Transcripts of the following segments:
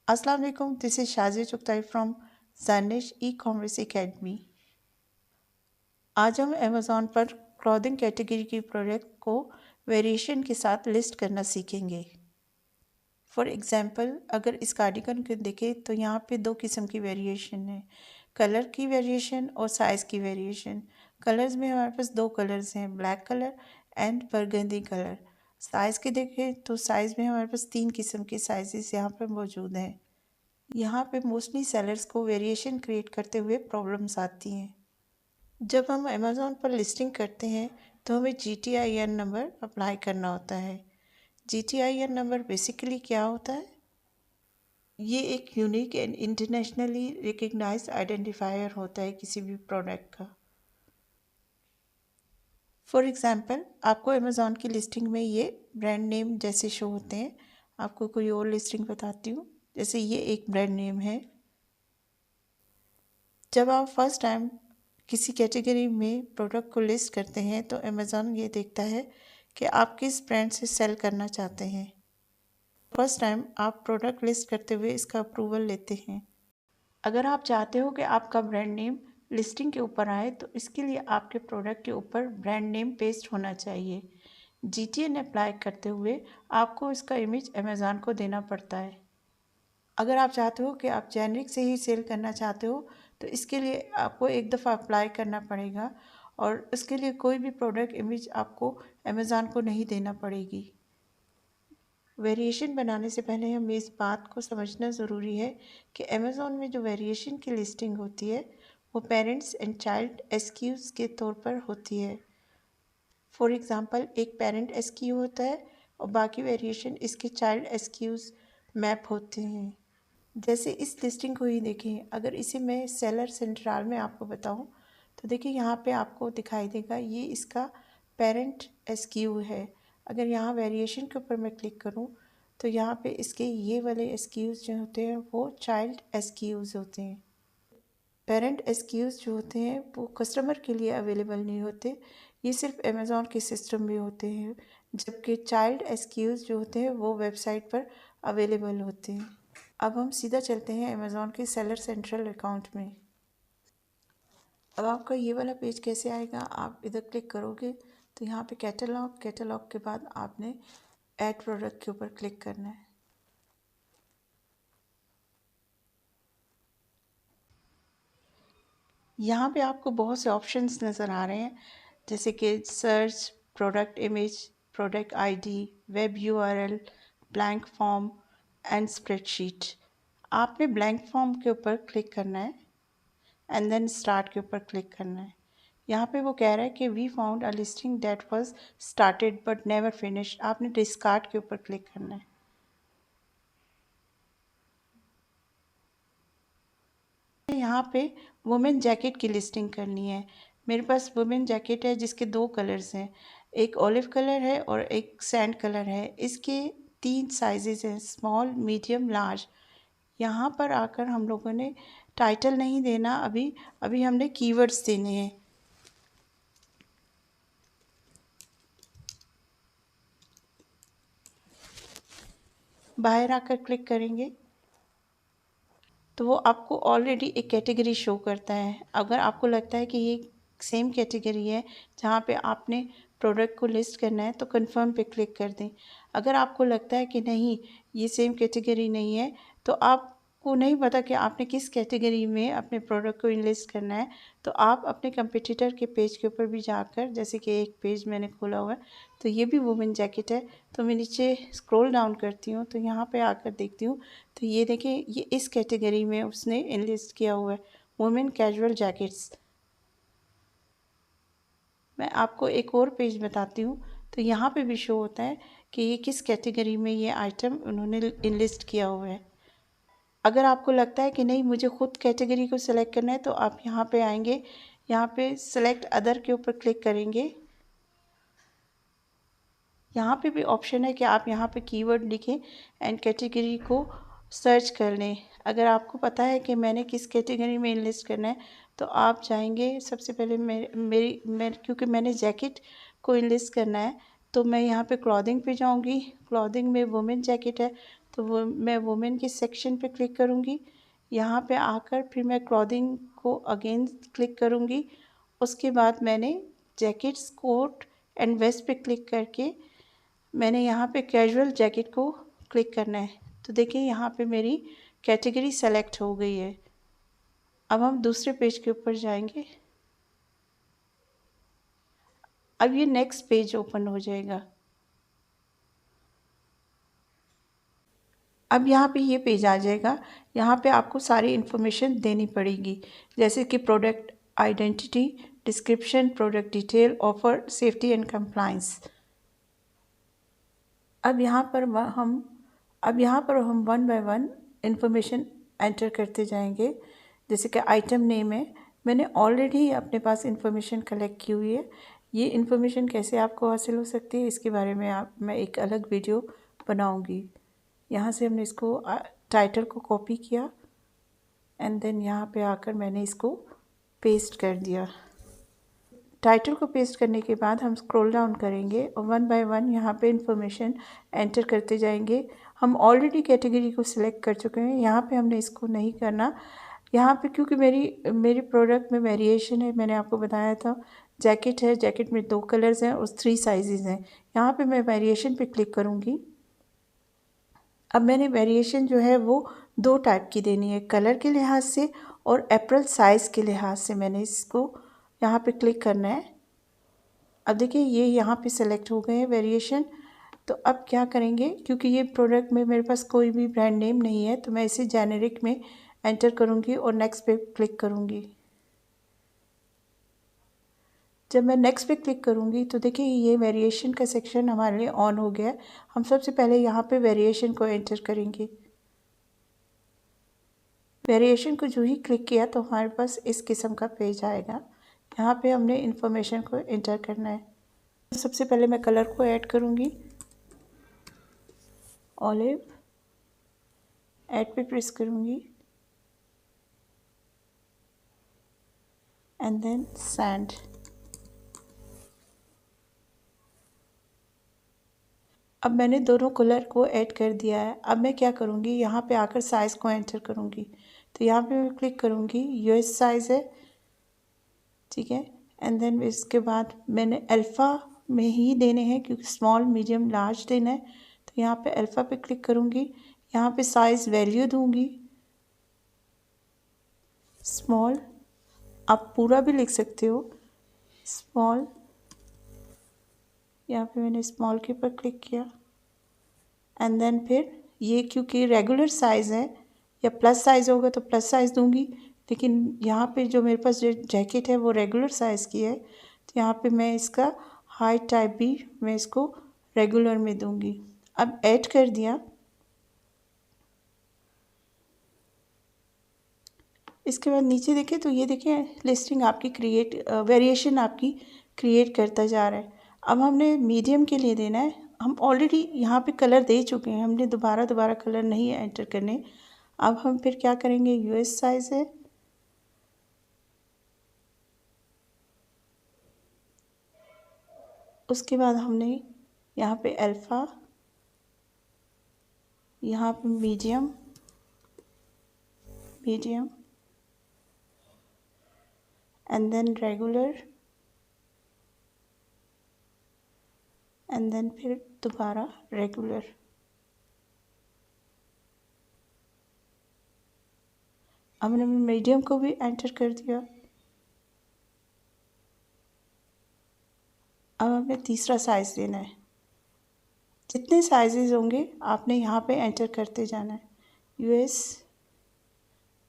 अस्सलाम वालेकुम, this is Shazia Chughtai from Zanish e commerce academy. आज हम अमेज़ॉन पर क्लॉथिंग कैटेगरी की प्रोडक्ट को वेरिएशन के साथ लिस्ट करना सीखेंगे। फॉर एग्ज़ाम्पल, अगर इस कार्डिगन को देखें तो यहाँ पे दो किस्म की वेरिएशन है, कलर की वेरिएशन और साइज़ की वेरिएशन। कलर्स में हमारे पास दो कलर्स हैं, black colour and burgundy colour. Size की देखें तो साइज़ में हमारे पास तीन किस्म के साइज़ेस यहाँ पर मौजूद हैं। यहाँ पे मोस्टली सेलर्स को वेरिएशन क्रिएट करते हुए प्रॉब्लम्स आती हैं। जब हम अमेज़ॉन पर लिस्टिंग करते हैं तो हमें GTIN नंबर अप्लाई करना होता है। GTIN नंबर बेसिकली क्या होता है? ये एक unique and internationally recognised identifier होता है किसी भी प्रोडक्ट का। फॉर एग्ज़ाम्पल, आपको अमेज़ॉन की लिस्टिंग में ये ब्रांड नेम जैसे शो होते हैं। आपको कोई और लिस्टिंग बताती हूँ, जैसे ये एक ब्रांड नेम है। जब आप फर्स्ट टाइम किसी कैटेगरी में प्रोडक्ट को लिस्ट करते हैं तो अमेज़ॉन ये देखता है कि आप किस ब्रांड से सेल करना चाहते हैं। फर्स्ट टाइम आप प्रोडक्ट लिस्ट करते हुए इसका अप्रूवल लेते हैं। अगर आप चाहते हो कि आपका ब्रांड नेम लिस्टिंग के ऊपर आए तो इसके लिए आपके प्रोडक्ट के ऊपर ब्रांड नेम पेस्ट होना चाहिए। GTN अप्लाई करते हुए आपको इसका इमेज अमेज़ॉन को देना पड़ता है। अगर आप चाहते हो कि आप जेनरिक से ही सेल करना चाहते हो तो इसके लिए आपको एक दफ़ा अप्लाई करना पड़ेगा और उसके लिए कोई भी प्रोडक्ट इमेज आपको अमेज़ॉन को नहीं देना पड़ेगी। वेरिएशन बनाने से पहले हमें इस बात को समझना ज़रूरी है कि अमेज़ॉन में जो वेरिएशन की लिस्टिंग होती है वो पेरेंट्स एंड चाइल्ड एसक्यूज़ के तौर पर होती है। फॉर एग्ज़ाम्पल, एक पेरेंट एसक्यू होता है और बाकी वेरिएशन इसके चाइल्ड एसक्यूज़ मैप होते हैं। जैसे इस लिस्टिंग को ही देखें, अगर इसे मैं सेलर सेंट्रल में आपको बताऊं तो देखिए यहाँ पे आपको दिखाई देगा ये इसका पेरेंट एसक्यू है। अगर यहाँ वेरिएशन के ऊपर मैं क्लिक करूँ तो यहाँ पे इसके ये वाले एसक्यूज़ जो होते हैं वो चाइल्ड एसक्यूज़ होते हैं। पेरेंट एसक्यूज़ जो होते हैं वो कस्टमर के लिए अवेलेबल नहीं होते, ये सिर्फ अमेज़ॉन के सिस्टम में होते हैं, जबकि चाइल्ड एसक्यूज़ जो होते हैं वो वेबसाइट पर अवेलेबल होते हैं। अब हम सीधा चलते हैं अमेज़ॉन के सेलर सेंट्रल अकाउंट में। अब आपका ये वाला पेज कैसे आएगा, आप इधर क्लिक करोगे तो यहाँ पे कैटलॉग के बाद आपने ऐड प्रोडक्ट के ऊपर क्लिक करना है। यहाँ पे आपको बहुत से ऑप्शंस नज़र आ रहे हैं, जैसे कि search, product image, product ID, web URL, blank form and spreadsheet. आपने ब्लैंक फॉर्म के ऊपर क्लिक करना है एंड देन स्टार्ट के ऊपर क्लिक करना है। यहाँ पे वो कह रहा है कि we found a listing that was started but never finished. आपने डिस्कार्ड के ऊपर क्लिक करना है। यहाँ पे वुमेन जैकेट की लिस्टिंग करनी है। मेरे पास वुमेन जैकेट है जिसके दो कलर्स हैं, एक ऑलिव कलर है और एक सैंड कलर है। इसके तीन साइजेस हैं, स्मॉल, मीडियम, लार्ज। यहाँ पर आकर हम लोगों ने टाइटल नहीं देना, अभी अभी हमने कीवर्ड्स देने हैं। बाहर आकर क्लिक करेंगे तो वो आपको ऑलरेडी एक कैटेगरी शो करता है। अगर आपको लगता है कि ये सेम कैटेगरी है जहाँ पे आपने प्रोडक्ट को लिस्ट करना है तो कंफर्म पे क्लिक कर दें। अगर आपको लगता है कि नहीं, ये सेम कैटेगरी नहीं है, तो आपको नहीं पता कि आपने किस कैटेगरी में अपने प्रोडक्ट को लिस्ट करना है, तो आप अपने कंपटीटर के पेज के ऊपर भी जाकर, जैसे कि एक पेज मैंने खोला हुआ है तो ये भी वुमेन जैकेट है, तो मैं नीचे स्क्रॉल डाउन करती हूँ तो यहाँ पे आकर देखती हूँ तो ये देखिए ये इस कैटेगरी में उसने इनलिस्ट किया हुआ है, वुमेन कैजुअल जैकेट्स। मैं आपको एक और पेज बताती हूँ तो यहाँ पे भी शो होता है कि ये किस कैटेगरी में ये आइटम उन्होंने इनलिस्ट किया हुआ है। अगर आपको लगता है कि नहीं, मुझे ख़ुद कैटेगरी को सिलेक्ट करना है, तो आप यहाँ पे आएंगे, यहाँ पे सेलेक्ट अदर के ऊपर क्लिक करेंगे। यहाँ पे भी ऑप्शन है कि आप यहाँ पे कीवर्ड लिखें एंड कैटेगरी को सर्च कर लें। अगर आपको पता है कि मैंने किस कैटेगरी में इनलिस्ट करना है तो आप जाएंगे, सबसे पहले मैं क्योंकि मैंने जैकेट को इनलिस्ट करना है तो मैं यहाँ पे क्लॉथिंग पे जाऊँगी। क्लॉथिंग में वुमेन जैकेट है तो वो मैं वुमेन के सेक्शन पे क्लिक करूँगी। यहाँ पे आकर फिर मैं क्लॉथिंग को अगेन क्लिक करूँगी। उसके बाद मैंने जैकेट्स, कोट एंड वेस्ट पे क्लिक करके मैंने यहाँ पे कैजुअल जैकेट को क्लिक करना है। तो देखिए यहाँ पे मेरी कैटेगरी सेलेक्ट हो गई है। अब हम दूसरे पेज के ऊपर जाएंगे। अब ये नेक्स्ट पेज ओपन हो जाएगा। अब यहाँ पे ये पेज आ जाएगा। यहाँ पे आपको सारी इन्फॉर्मेशन देनी पड़ेगी, जैसे कि product identity, description, product detail, offer, safety and compliance. अब यहाँ पर हम one by one information enter करते जाएंगे। जैसे कि आइटम नेम है, मैंने ऑलरेडी अपने पास इन्फॉर्मेशन कलेक्ट की हुई है। ये इन्फॉर्मेशन कैसे आपको हासिल हो सकती है, इसके बारे में मैं एक अलग वीडियो बनाऊंगी। यहाँ से हमने इसको टाइटल को कॉपी किया एंड देन यहाँ पे आकर मैंने इसको पेस्ट कर दिया। टाइटल को पेस्ट करने के बाद हम स्क्रॉल डाउन करेंगे और वन बाय वन यहाँ पे इंफॉर्मेशन एंटर करते जाएंगे। हम ऑलरेडी कैटेगरी को सिलेक्ट कर चुके हैं, यहाँ पे हमने इसको नहीं करना। यहाँ पे क्योंकि मेरी प्रोडक्ट में वेरिएशन है, मैंने आपको बताया था। जैकेट है, जैकेट में 2 कलर्स हैं और 3 साइजेज़ हैं। यहाँ पे मैं वेरिएशन पे क्लिक करूँगी। अब मैंने वेरिएशन जो है वो 2 टाइप की देनी है, कलर के लिहाज से और अप्रैल साइज़ के लिहाज से। मैंने इसको यहाँ पे क्लिक करना है। अब देखिए ये यहाँ पे सेलेक्ट हो गए हैं वेरिएशन। तो अब क्या करेंगे, क्योंकि ये प्रोडक्ट में मेरे पास कोई भी ब्रांड नेम नहीं है, तो मैं इसे जेनेरिक में एंटर करूँगी और नेक्स्ट पे क्लिक करूँगी। जब मैं नेक्स्ट पे क्लिक करूँगी तो देखिए ये वेरिएशन का सेक्शन हमारे लिए ऑन हो गया है। हम सबसे पहले यहाँ पे वेरिएशन को एंटर करेंगे। वेरिएशन को जो ही क्लिक किया तो हमारे पास इस किस्म का पेज आएगा। यहाँ पे हमने इन्फॉर्मेशन को एंटर करना है। सबसे पहले मैं कलर को ऐड करूँगी, ऑलिव, ऐड पे प्रेस करूँगी एंड देन सैंड। अब मैंने दोनों कलर को ऐड कर दिया है। अब मैं क्या करूँगी, यहाँ पे आकर साइज़ को एंटर करूँगी। तो यहाँ पे मैं क्लिक करूँगी, यूएस साइज़ है, ठीक है। एंड देन इसके बाद मैंने अल्फ़ा में ही देने हैं, क्योंकि स्मॉल, मीडियम, लार्ज देना है। तो यहाँ पे अल्फ़ा पे क्लिक करूँगी। यहाँ पे साइज़ वैल्यू दूँगी स्मॉल, आप पूरा भी लिख सकते हो, स्मॉल। यहाँ पे मैंने स्मॉल के ऊपर क्लिक किया एंड देन फिर ये क्योंकि रेगुलर साइज़ है, या प्लस साइज़ होगा तो प्लस साइज़ दूँगी, लेकिन यहाँ पे जो मेरे पास जो जैकेट है वो रेगुलर साइज़ की है, तो यहाँ पे मैं इसका हाइट टाइप भी मैं इसको रेगुलर में दूँगी। अब ऐड कर दिया। इसके बाद नीचे देखें तो ये देखें लिस्टिंग आपकी वेरिएशन आपकी क्रिएट करता जा रहा है। अब हमने मीडियम के लिए देना है। हम ऑलरेडी यहाँ पे कलर दे चुके हैं, हमने दोबारा कलर नहीं एंटर करने। अब हम फिर क्या करेंगे, यूएस साइज़ है, उसके बाद हमने यहाँ पे अल्फ़ा, यहाँ पे medium, and then regular, and then फिर दोबारा रेगुलर। हमने मीडियम को भी एंटर कर दिया। अब हमें तीसरा साइज़ देना है। जितने साइजेस होंगे आपने यहाँ पे एंटर करते जाना है। यूएस,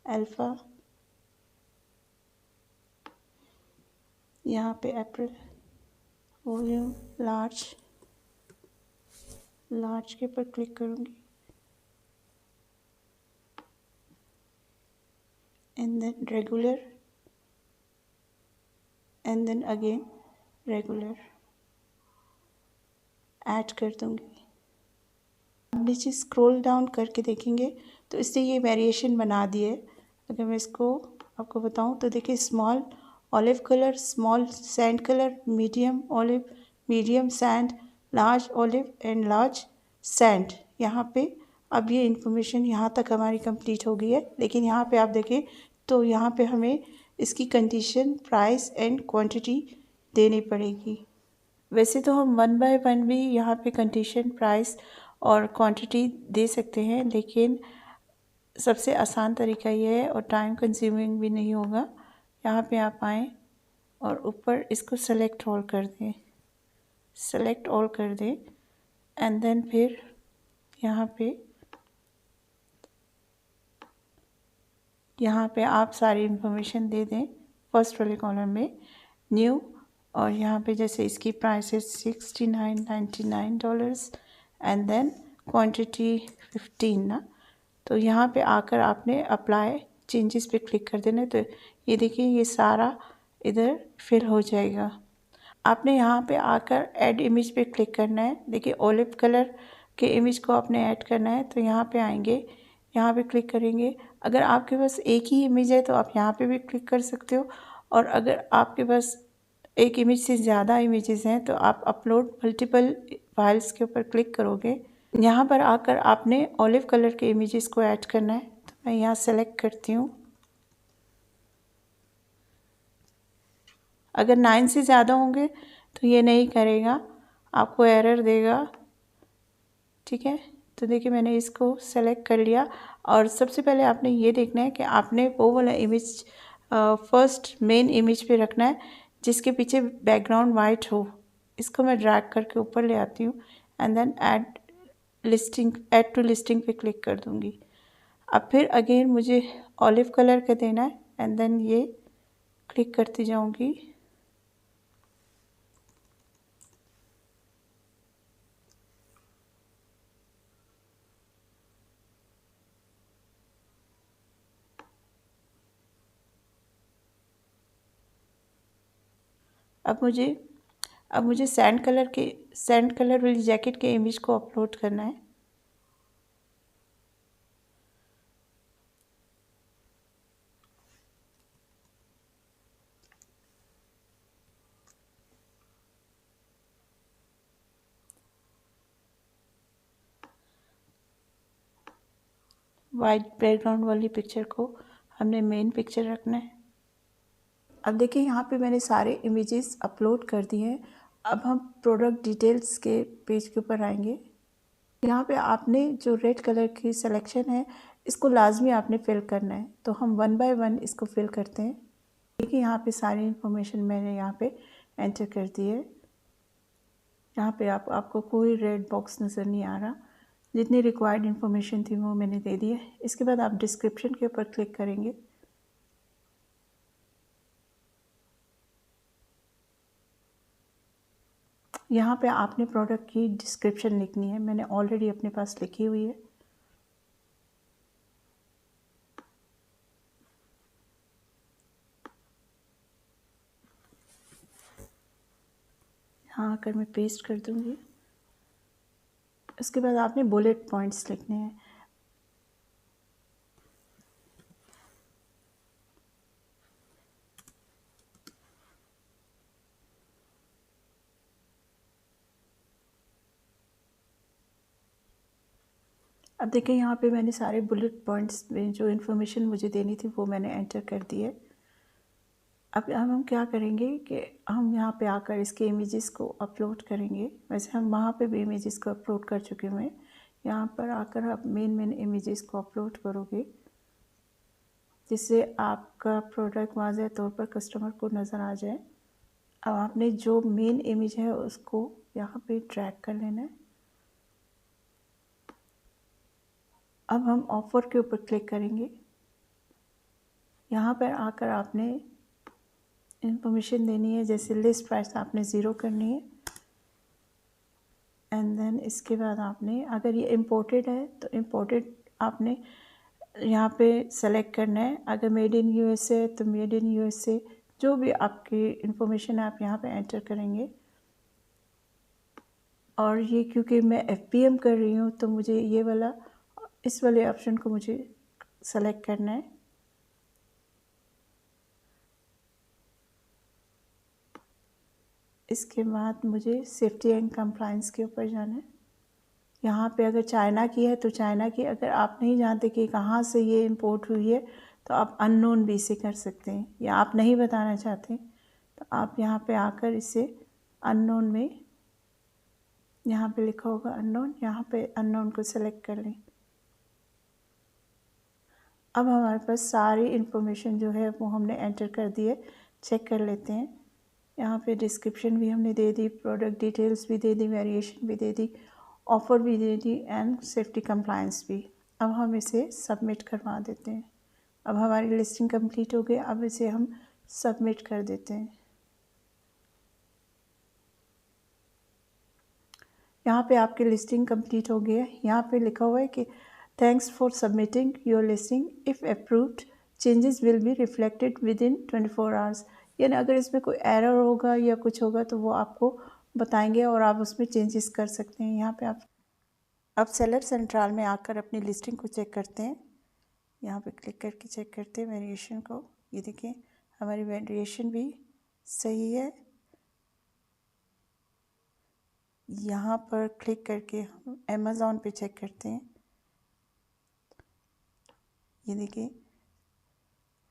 अल्फ़ा, यहाँ पे अप्रैल, वॉल्यूम, लार्ज के ऊपर क्लिक करूँगी and then regular, and then again regular add कर दूँगी। अब नीचे स्क्रॉल डाउन करके देखेंगे तो इससे ये वेरिएशन बना दिए। अगर मैं इसको आपको बताऊं तो देखिए small olive colour, small sand colour, medium olive, medium sand, large olive and large sand. यहाँ पे अब ये इन्फॉर्मेशन यहाँ तक हमारी कंप्लीट हो गई है, लेकिन यहाँ पे आप देखें तो यहाँ पे हमें इसकी कंडीशन, प्राइस एंड क्वांटिटी देनी पड़ेगी। वैसे तो हम वन बाय वन भी यहाँ पे कंडीशन, प्राइस और क्वांटिटी दे सकते हैं, लेकिन सबसे आसान तरीका ये है और टाइम कंज्यूमिंग भी नहीं होगा। यहाँ पे आप आएँ और ऊपर इसको सेलेक्ट ऑल कर दें, सेलेक्ट ऑल कर दें एंड देन फिर यहाँ पे आप सारी इन्फॉर्मेशन दे दें। फर्स्ट वाले कॉलम में न्यू, और यहाँ पे जैसे इसकी प्राइस है $69.99 एंड देन क्वांटिटी 15 ना। तो यहाँ पे आकर आपने अप्लाई चेंजेस पे क्लिक कर देना। तो ये देखिए ये सारा इधर फिल हो जाएगा। आपने यहाँ पे आकर ऐड इमेज पे क्लिक करना है। देखिए ओलिव कलर के इमेज को आपने ऐड करना है, तो यहाँ पे आएंगे, यहाँ पे क्लिक करेंगे। अगर आपके पास एक ही इमेज है तो आप यहाँ पे भी क्लिक कर सकते हो, और अगर आपके पास एक इमेज से ज़्यादा इमेजेस हैं तो आप अपलोड मल्टीपल फाइल्स के ऊपर क्लिक करोगे। यहाँ पर आकर आपने ओलिव कलर के इमेजेस को ऐड करना है। तो मैं यहाँ सेलेक्ट करती हूँ। अगर 9 से ज़्यादा होंगे तो ये नहीं करेगा, आपको एरर देगा। ठीक है, तो देखिए मैंने इसको सेलेक्ट कर लिया। और सबसे पहले आपने ये देखना है कि आपने वो वाला इमेज फर्स्ट मेन इमेज पे रखना है जिसके पीछे बैकग्राउंड वाइट हो। इसको मैं ड्रैग करके ऊपर ले आती हूँ and then add to listing पे क्लिक कर दूँगी। अब फिर अगेन मुझे ऑलिव कलर का देना है एंड देन ये क्लिक करती जाऊँगी। अब मुझे सैंड कलर वाली जैकेट के इमेज को अपलोड करना है। वाइट बैकग्राउंड वाली पिक्चर को हमने मेन पिक्चर रखना है। अब देखिए यहाँ पे मैंने सारे इमेजेस अपलोड कर दिए हैं। अब हम प्रोडक्ट डिटेल्स के पेज के ऊपर आएंगे। यहाँ पे आपने जो रेड कलर की सिलेक्शन है इसको लाजमी आपने फिल करना है। तो हम वन बाय वन इसको फिल करते हैं। देखिए यहाँ पे सारी इन्फॉर्मेशन मैंने यहाँ पे एंटर कर दी है। यहाँ पे आपको कोई रेड बॉक्स नज़र नहीं आ रहा। जितनी रिक्वायर्ड इन्फॉर्मेशन थी वो मैंने दे दी है। इसके बाद आप डिस्क्रिप्शन के ऊपर क्लिक करेंगे। यहाँ पे आपने प्रोडक्ट की डिस्क्रिप्शन लिखनी है। मैंने ऑलरेडी अपने पास लिखी हुई है। यहाँ आकर मैं पेस्ट कर दूँगी। इसके बाद आपने बुलेट पॉइंट्स लिखने हैं। अब देखिए यहाँ पे मैंने सारे बुलेट पॉइंट्स में जो इन्फॉर्मेशन मुझे देनी थी वो मैंने एंटर कर दी है। अब हम क्या करेंगे कि हम यहाँ पे आकर इसके इमेजेस को अपलोड करेंगे। वैसे हम वहाँ पे भी इमेजेस को अपलोड कर चुके हुए हैं। यहाँ पर आकर आप मेन इमेजेस को अपलोड करोगे जिससे आपका प्रोडक्ट वाज़ेह तौर पर कस्टमर को नज़र आ जाए। अब आपने जो मेन इमेज है उसको यहाँ पे ड्रैग कर लेना है। अब हम ऑफ़र के ऊपर क्लिक करेंगे। यहाँ पर आकर आपने इंफॉर्मेशन देनी है, जैसे लिस्ट प्राइस आपने ज़ीरो करनी है एंड देन इसके बाद आपने, अगर ये इम्पोर्टेड है तो इम्पोर्टेड आपने यहाँ पे सेलेक्ट करना है। अगर मेड इन यूएसए तो मेड इन यूएसए, जो भी आपकी इंफॉर्मेशन है आप यहाँ पे एंटर करेंगे। और ये क्योंकि मैं एफपीएम कर रही हूँ तो मुझे ये वाला, इस वाले ऑप्शन को मुझे सेलेक्ट करना है। इसके बाद मुझे सेफ्टी एंड कंप्लायंस के ऊपर जाना है। यहाँ पे अगर चाइना की है तो चाइना की, अगर आप नहीं जानते कि कहाँ से ये इंपोर्ट हुई है तो आप अननोन भी इसे कर सकते हैं, या आप नहीं बताना चाहते तो आप यहाँ पे आकर इसे अननोन में, यहाँ पे लिखा होगा अननोन, यहाँ पे अननोन को सेलेक्ट कर लें। अब हमारे पास सारी इन्फॉर्मेशन जो है वो हमने एंटर कर दी है। चेक कर लेते हैं। यहाँ पे डिस्क्रिप्शन भी हमने दे दी, प्रोडक्ट डिटेल्स भी दे दी, वेरिएशन भी दे दी, ऑफ़र भी दे दी एंड सेफ्टी कंप्लायंस भी। अब हम इसे सबमिट करवा देते हैं। अब हमारी लिस्टिंग कंप्लीट हो गई। अब इसे हम सबमिट कर देते हैं। यहाँ पे आपकी लिस्टिंग कंप्लीट हो गई है। यहाँ पे लिखा हुआ है कि thanks for submitting your listing, if approved changes will be reflected with in 24 hours. यानी अगर इसमें कोई एरर होगा या कुछ होगा तो वो आपको बताएंगे और आप उसमें चेंजेस कर सकते हैं। यहाँ पे आप अब सेलर सेंट्रल में आकर अपनी लिस्टिंग को चेक करते हैं। यहाँ पे क्लिक करके चेक करते हैं वेरिएशन को। ये देखिए हमारी वेरिएशन भी सही है। यहाँ पर क्लिक करके हम अमेज़ॉन पे चेक करते हैं। ये देखिए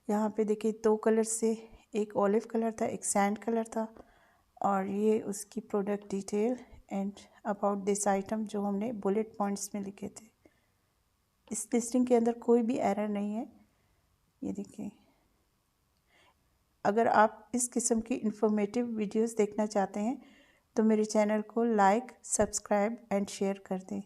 यहाँ पे देखिए 2 कलर से, एक ऑलिव कलर था, एक सैंड कलर था, और ये उसकी product detail and about this item जो हमने बुलेट पॉइंट्स में लिखे थे। इस लिस्टिंग के अंदर कोई भी एरर नहीं है। ये देखिए, अगर आप इस किस्म की इंफॉर्मेटिव वीडियोस देखना चाहते हैं तो मेरे चैनल को लाइक, सब्सक्राइब एंड शेयर कर दें।